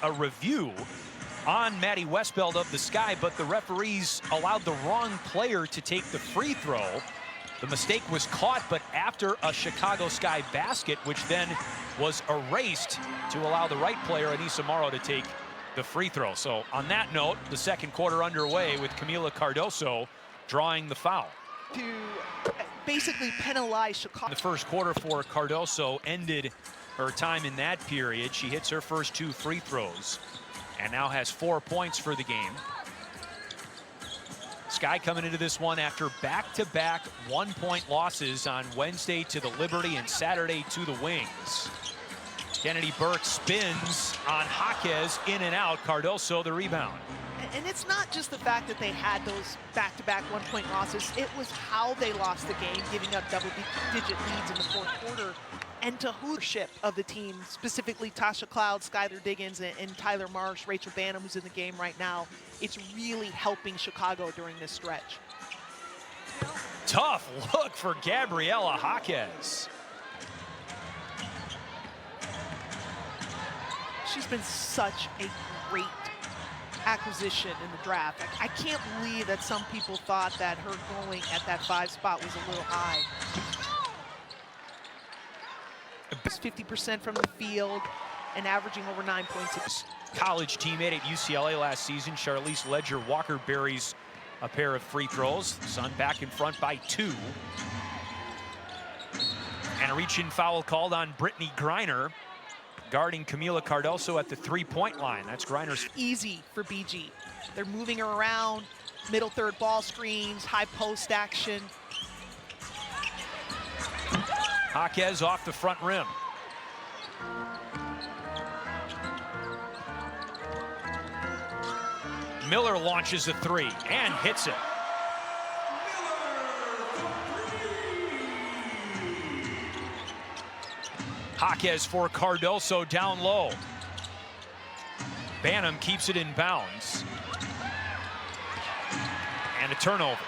a review on Maddie Westbeld of the Sky, but the referees allowed the wrong player to take the free throw. The mistake was caught, but after a Chicago Sky basket, which then was erased to allow the right player, Anissa Morrow, to take the free throw. So on that note, the second quarter underway with Camila Cardoso drawing the foul. To basically penalize Chicago. The first quarter for Cardoso ended her time in that period. She hits her first 2 free throws and now has 4 points for the game. Sky coming into this one after back-to-back 1-point losses on Wednesday to the Liberty and Saturday to the Wings. Kennedy Burke spins on Jaquez, in and out. Cardoso the rebound. And it's not just the fact that they had those back-to-back 1-point losses. It was how they lost the game, giving up double-digit leads in the fourth quarter. And to leadership of the team, specifically Tasha Cloud, Skylar Diggins, and Tyler Marsh, Rachel Banham, who's in the game right now. It's really helping Chicago during this stretch. Tough look for Gabriela Jaquez. She's been such a great acquisition in the draft. I can't believe that some people thought that her going at that 5 spot was a little high. 50% from the field and averaging over 9 points. College teammate at UCLA last season, Charlize Ledger-Walker buries a pair of free throws. Sun back in front by 2. And a reach-in foul called on Brittany Griner, guarding Camila Cardoso at the 3-point line. That's Griner's. Easy for BG. They're moving her around, middle third ball screens, high post action. Jaquez off the front rim. Miller launches a 3 and hits it. Jaquez for Cardoso down low. Banham keeps it in bounds. And a turnover.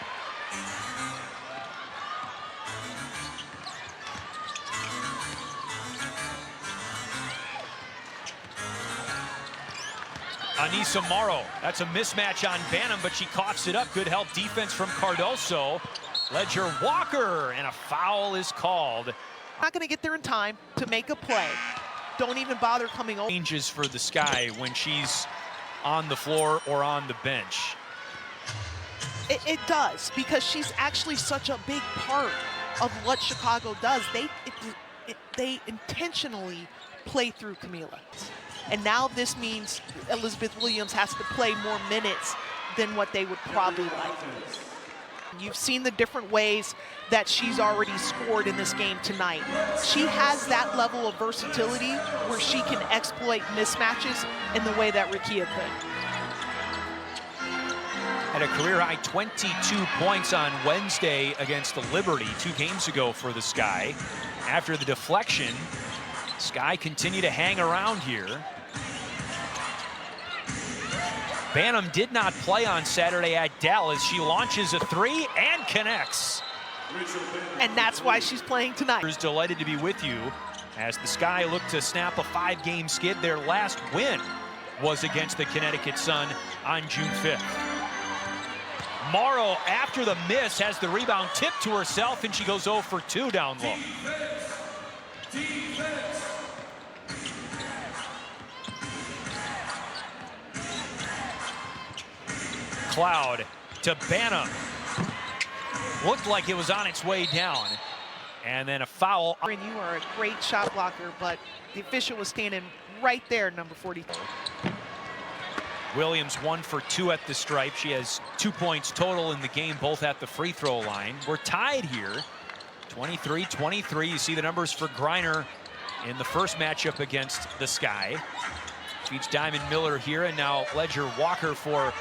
Anissa Morrow, that's a mismatch on Banham, but she coughs it up. Good help defense from Cardoso. Ledger-Walker, and a foul is called. Not going to get there in time to make a play. Don't even bother coming over. Changes for the Sky when she's on the floor or on the bench. It does, because she's actually such a big part of what Chicago does. They intentionally play through Camila. And now this means Elizabeth Williams has to play more minutes than what they would probably like. You've seen the different ways that she's already scored in this game tonight. She has that level of versatility where she can exploit mismatches in the way that Rikia could. Had a career-high 22 points on Wednesday against the Liberty 2 games ago for the Sky. After the deflection, Sky continue to hang around here. Banham did not play on Saturday at Dallas. She launches a 3 and connects. And that's why she's playing tonight. Delighted to be with you as the Sky look to snap a 5-game skid. Their last win was against the Connecticut Sun on June 5th. Morrow, after the miss, has the rebound tipped to herself, and she goes 0 for 2 down low. Cloud to Banham. Looked like it was on its way down. And then a foul. And you are a great shot blocker, but the official was standing right there, number 43. Williams 1 for 2 at the stripe. She has 2 points total in the game, both at the free throw line. We're tied here, 23-23. You see the numbers for Griner in the first matchup against the Sky. Feeds Diamond Miller here, and now Ledger-Walker for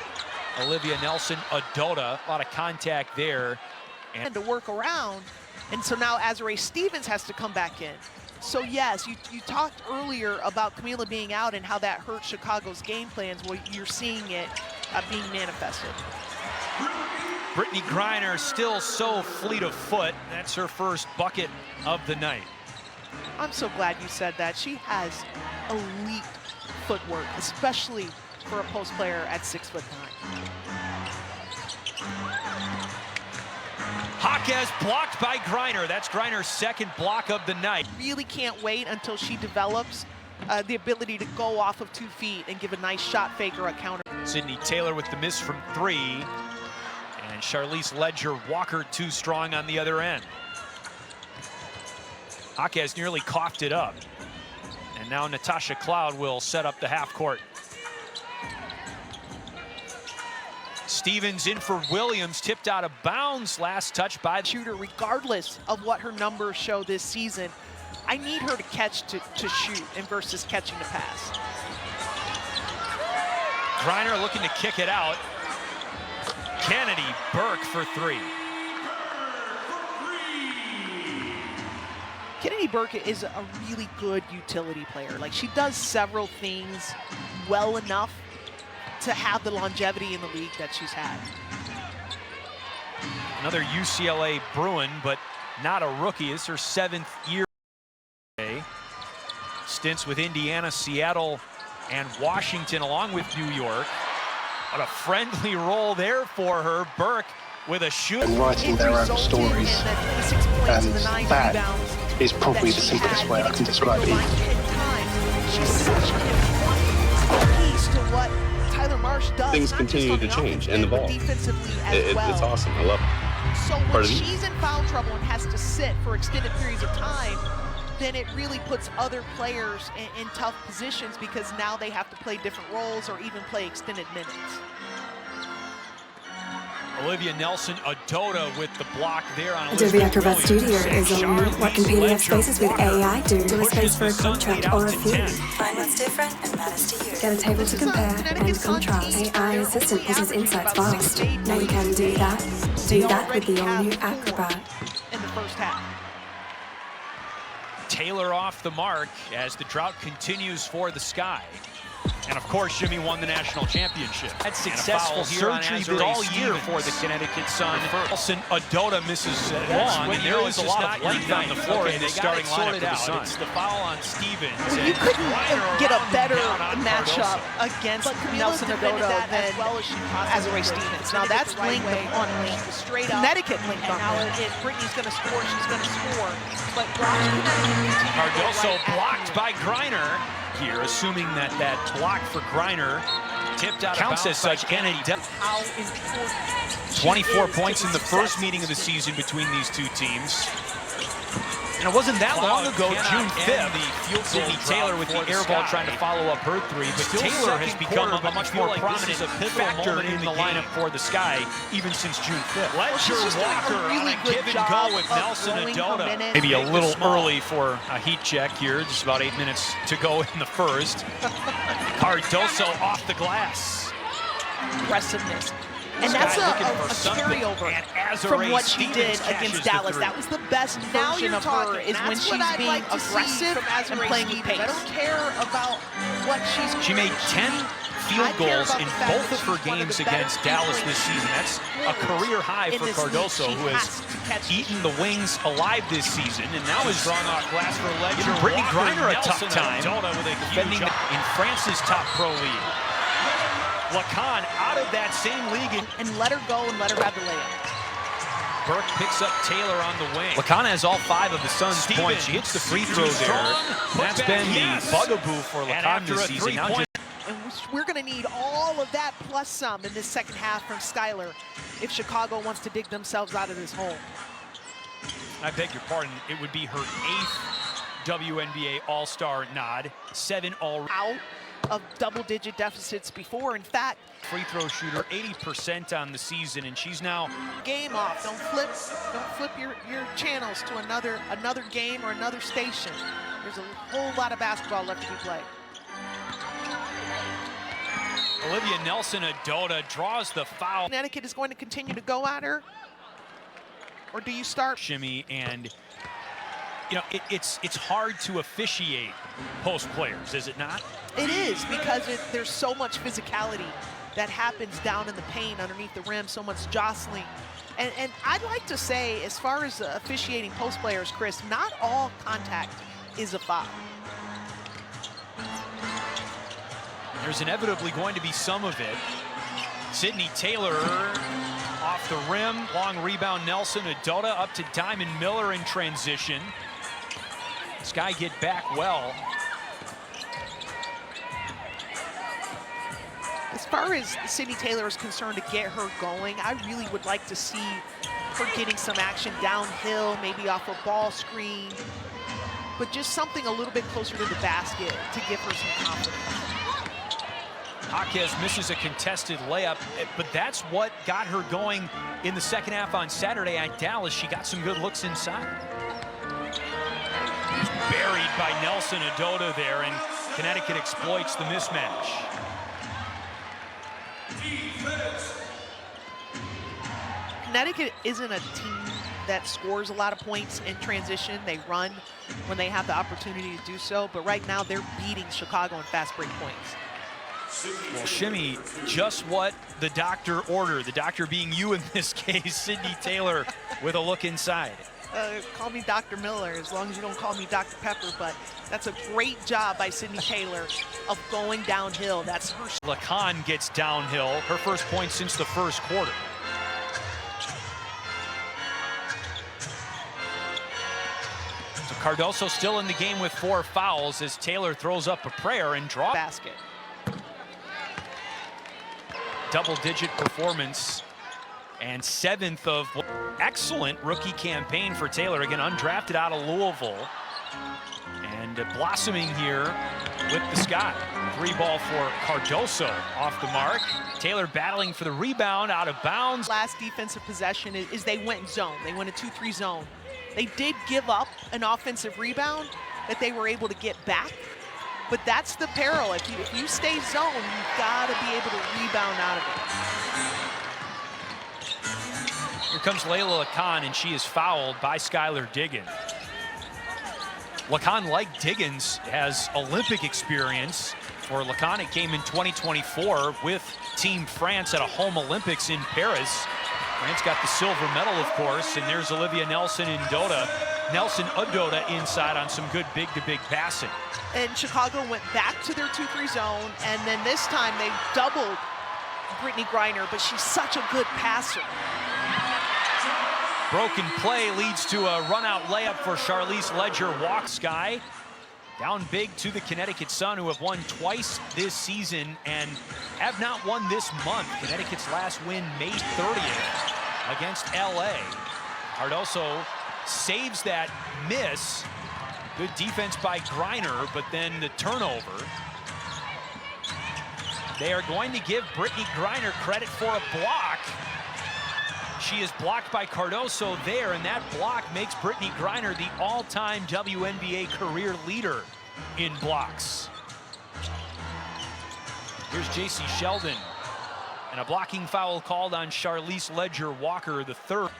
Olivia Nelson-Adota. A lot of contact there. And to work around, and so now Azurá Stevens has to come back in. So yes, you talked earlier about Camila being out and how that hurt Chicago's game plans. Well, you're seeing it being manifested. Brittany Griner still so fleet of foot. That's her first bucket of the night. I'm so glad you said that. She has elite footwork, especially for a post player at 6'9". Jaquez blocked by Griner. That's Griner's second block of the night. Really can't wait until she develops the ability to go off of 2 feet and give a nice shot fake or a counter. Sydney Taylor with the miss from 3. And Charlize Ledger-Walker too strong on the other end. Jaquez nearly coughed it up. And now Natasha Cloud will set up the half court. Stevens in for Williams, tipped out of bounds, last touch by the shooter. Regardless of what her numbers show this season, I need her to catch to shoot and versus catching the pass. Griner looking to kick it out. Kennedy Burke for 3. Kennedy Burke is a really good utility player. Like, she does several things well enough to have the longevity in the league that she's had. Another UCLA Bruin, but not a rookie. It's her 7th year. Stints with Indiana, Seattle, and Washington, along with New York. What a friendly role there for her. Burke with a shoot. And writing their own stories. And that is probably the simplest way I can describe it. She's such an important piece to what Tyler Marsh does. Things continue to change and evolve. It's awesome. I love it. So when she's in foul trouble and has to sit for extended periods of time, then it really puts other players in tough positions because now they have to play different roles or even play extended minutes. Olivia Nelson-Ododa with the block there on Adobe Acrobat Studio is on what can PDF spaces with AI do to a space for a contract or a field. Find what's different and matters to you. Get a table to compare and contrast. AI assistant pushes insights fast. Now you can do that. Do that with the all-new Acrobat. In the first half. Taylor off the mark as the drought continues for the Sky. And of course, Jimmy won the national championship. Had successful surgery all year for the Connecticut Sun. Nelson-Ododa misses one, and there is a lot of length on the floor in the starting lineup for the Sun. It's the foul on Stevens. Well, you couldn't get a better matchup against Nelson-Ododa than Azurá Stevens. Now that's linked on link. Straight up. Connecticut linked on link. If Brittany's going to score, she's going to score. But Cardoso blocked by Griner here, assuming that that block for Griner tipped out counts as such. Kennedy does. 24 points in the first meeting of the season between these two teams. And it wasn't that long ago, June 5th, Sydney Taylor with the air ball trying to follow up her 3, but Taylor has become a much more prominent factor in the lineup for the Sky, even since June 5th. Ledger-Walker on a give and go with Nelson-Ododa. Maybe a little early for a heat check here, just about 8 minutes to go in the first. Cardoso off the glass. Impressiveness. And that's a carryover from what she did against Dallas. That was the best version of her, is when she's being aggressive and playing with pace. I don't care about what she's. She made 10 field goals in both of her games against Dallas this season. That's a career high for Cardoso, who has eaten the wings alive this season, and now is drawing off glass for Ledger. Brittany Griner a tough time defending in France's top pro league. Lacan out of that same league and let her go and let her have the layup. Burke picks up Taylor on the wing. Lacan has all 5 of the Suns' points. She hits the free throw there. That's been the bugaboo for Lacan this season. And we're going to need all of that plus some in this second half from Skylar if Chicago wants to dig themselves out of this hole. I beg your pardon. It would be her 8th WNBA All-Star nod. 7 already. Out of double-digit deficits before. In fact, free throw shooter 80% on the season, and she's now game off. Don't flip your channels to another game or another station. There's a whole lot of basketball left to be played. Olivia Nelson-Ododa draws the foul. Connecticut is going to continue to go at her, or do you start? Shimmy, and you know it's hard to officiate post players, is it not? It is, because there's so much physicality that happens down in the paint underneath the rim, so much jostling. And I'd like to say, as far as officiating post players, Chris, not all contact is a foul. There's inevitably going to be some of it. Sydney Taylor off the rim, long rebound. Nelson Adota up to Diamond Miller in transition. Sky get back well. As far as Sydney Taylor is concerned, to get her going, I really would like to see her getting some action downhill, maybe off a ball screen, but just something a little bit closer to the basket to give her some confidence. Jaquez misses a contested layup, but that's what got her going in the second half on Saturday at Dallas. She got some good looks inside. Buried by Nelson Adota there, and Connecticut exploits the mismatch. Connecticut isn't a team that scores a lot of points in transition. They run when they have the opportunity to do so, but right now they're beating Chicago in fast break points. Well, Shimmy, just what the doctor ordered, the doctor being you in this case. Sydney Taylor with a look inside. Call me Dr. Miller, as long as you don't call me Dr. Pepper, but that's a great job by Sydney Taylor of going downhill. That's her. Lacan gets downhill, her first point since the first quarter. So Cardoso still in the game with 4 fouls as Taylor throws up a prayer and draws. Basket. Double-digit performance and 7th of excellent rookie campaign for Taylor, again undrafted out of Louisville, and blossoming here with the Sky. 3 ball for Cardoso off the mark. Taylor battling for the rebound, out of bounds. Last defensive possession is they went zone. They went a 2-3 zone. They did give up an offensive rebound that they were able to get back. But that's the peril. If you stay zone, you've got to be able to rebound out of it. Here comes Layla Lacan, and she is fouled by Skylar Diggins. Lacan, like Diggins, has Olympic experience. For Lacan, it came in 2024 with Team France at a home Olympics in Paris. France got the silver medal, of course, and there's Olivia Nelson Adota inside on some good big-to-big passing. And Chicago went back to their 2-3 zone, and then this time they doubled Brittany Griner, but she's such a good passer. Broken play leads to a run-out layup for Charlize Ledger. Sky down big to the Connecticut Sun, who have won twice this season and have not won this month. Connecticut's last win May 30th against LA. Cardoso saves that miss. Good defense by Griner, but then the turnover. They are going to give Brittany Griner credit for a block. She is blocked by Cardoso there, and that block makes Brittany Griner the all-time WNBA career leader in blocks. Here's J.C. Sheldon, and a blocking foul called on Charlize Ledger-Walker, the 3rd.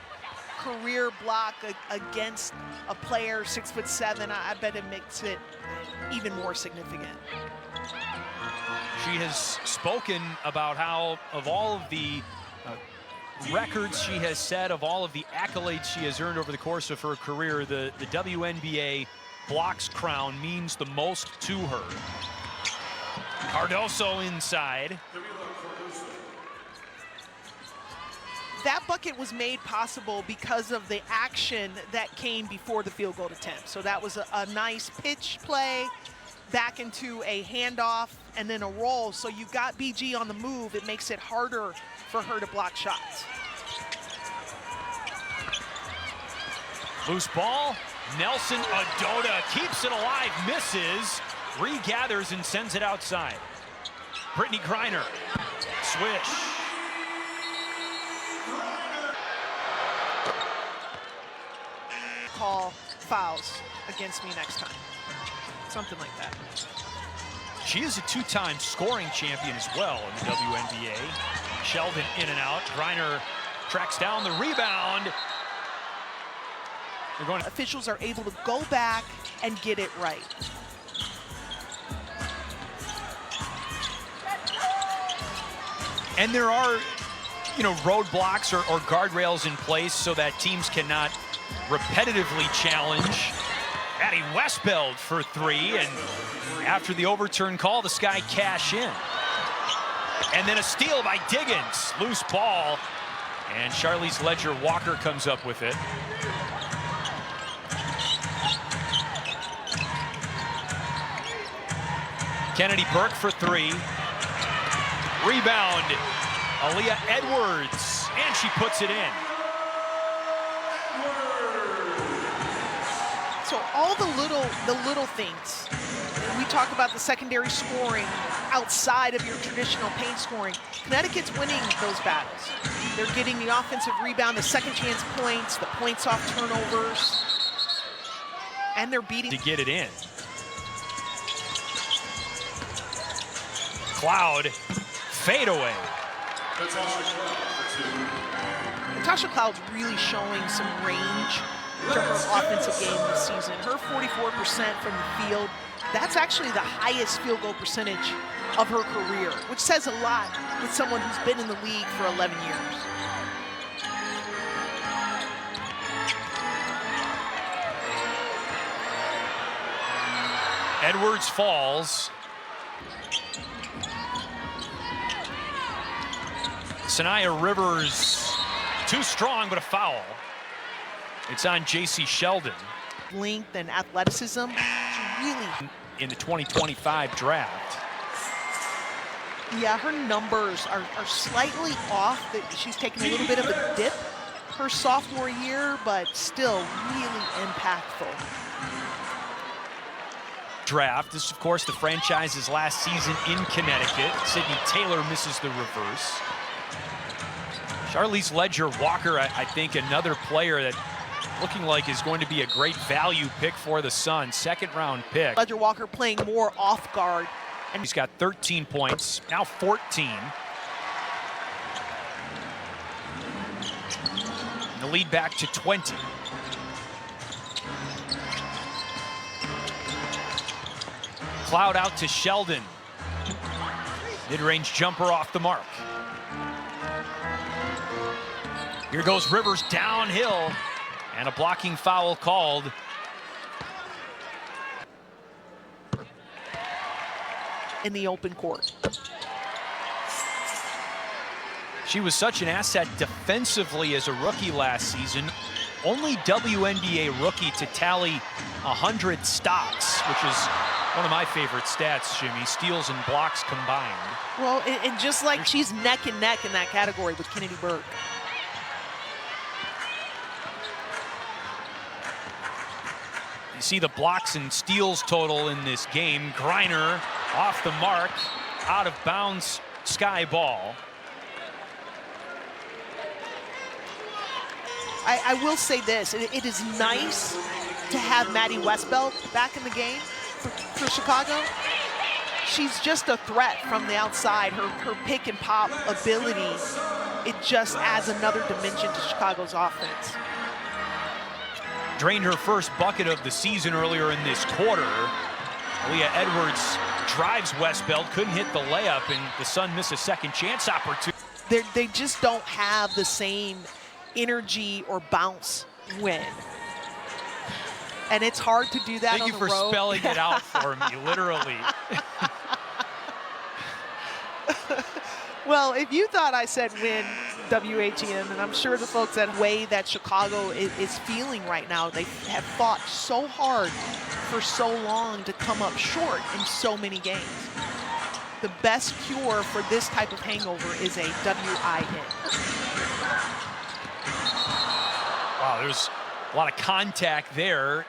Career block against a player 6'7". I bet it makes it even more significant. She has spoken about how, of all of the records she has set, of all of the accolades she has earned over the course of her career, the WNBA blocks crown means the most to her. Cardoso inside. That bucket was made possible because of the action that came before the field goal attempt. So that was a nice pitch play back into a handoff and then a roll. So you got BG on the move. It makes it harder for her to block shots. Loose ball. Nelson Adota keeps it alive, misses, regathers and sends it outside. Brittany Griner, swish. Call fouls against me next time. Something like that. She is a 2-time scoring champion as well in the WNBA. Sheldon in and out. Griner tracks down the rebound. Officials are able to go back and get it right. And there are, roadblocks or guardrails in place so that teams cannot repetitively challenge. Maddie Westbeld for 3, and after the overturn call, the Sky cash in. And then a steal by Diggins. Loose ball. And Charlize Ledger-Walker comes up with it. Kennedy Burke for three. Rebound. Aaliyah Edwards. And she puts it in. So all the little things. We talk about the secondary scoring outside of your traditional paint scoring. Connecticut's winning those battles. They're getting the offensive rebound, the second chance points, the points off turnovers, and they're beating to get it in. Cloud, fadeaway. Natasha Cloud's really showing some range to her offensive game this season. Her 44% from the field, that's actually the highest field goal percentage of her career, which says a lot with someone who's been in the league for 11 years. Edwards falls. Sanaya Rivers, too strong, but a foul. It's on J.C. Sheldon. Length and athleticism, really. In the 2025 draft. Yeah, her numbers are slightly off. She's taken a little bit of a dip her sophomore year, but still really impactful. Draft. This is, of course, the franchise's last season in Connecticut. Sydney Taylor misses the reverse. Charlize Ledger-Walker, I think, another player that looking like is going to be a great value pick for the Suns. Second-round pick. Ledger-Walker playing more off guard. And he's got 13 points, now 14. And the lead back to 20. Cloud out to Sheldon. Mid-range jumper off the mark. Here goes Rivers downhill. And a blocking foul called. In the open court. She was such an asset defensively as a rookie last season. Only WNBA rookie to tally 100 stops, which is one of my favorite stats, Jimmy. Steals and blocks combined. Well, and just like she's neck and neck in that category with Kennedy Burke. You see the blocks and steals total in this game. Griner off the mark, out of bounds, sky ball. I will say this, it is nice to have Maddie Westbeld back in the game for Chicago. She's just a threat from the outside. Her pick and pop ability, it just adds another dimension to Chicago's offense. Drained her first bucket of the season earlier in this quarter. Aaliyah Edwards drives Westbeld, couldn't hit the layup, and the Sun miss a second chance opportunity. They just don't have the same energy or bounce win. And it's hard to do that on the road. Thank you for spelling it out for me, literally. Well, if you thought I said win, WHEN, and I'm sure the folks that way that Chicago is feeling right now, they have fought so hard for so long to come up short in so many games. The best cure for this type of hangover is a WIN. Wow, there's a lot of contact there.